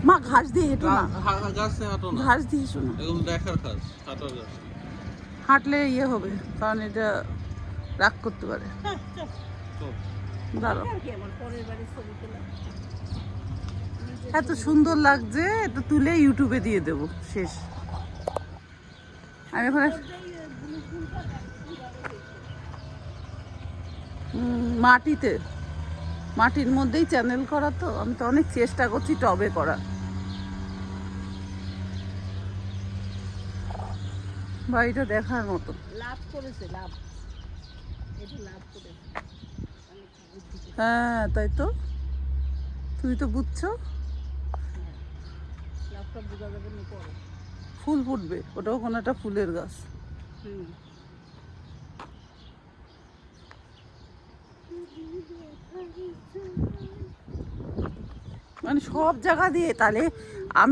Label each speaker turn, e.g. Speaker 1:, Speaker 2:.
Speaker 1: মা ঘাস দিয়ে হেঁটো না,
Speaker 2: গাছে হাঁটো না,
Speaker 1: ঘাস দিয়ে হেঁটো না,
Speaker 2: এগুলো দেখার কাজ, হাঁটার কাজ।
Speaker 1: হাঁটলে ইয়ে হবে, কারণ এটা রাগ করতে পারে।
Speaker 2: চল।
Speaker 1: দাঁড়াও, এত সুন্দর লাগছে, এটা তুলে ইউটিউবে দিয়ে দেবো, শেষ। আমি এখন মাটিতে, মাটির মধ্যেই চ্যানেল করা, তো আমি তো অনেক চেষ্টা করছি টবে করা। বাড়িটা দেখার মতো।
Speaker 3: লাভ করেছে, লাভ, এটা লাভ করেছে।
Speaker 1: হ্যাঁ তাই তো, তুমি তো বুঝছো।
Speaker 3: লাভটা বোঝা যাবে না পরে।
Speaker 1: ফুল ফুটবে, ওটাও কোনো একটা ফুলের গাছ। মানে সব জায়গা দিয়ে তাহলে আমি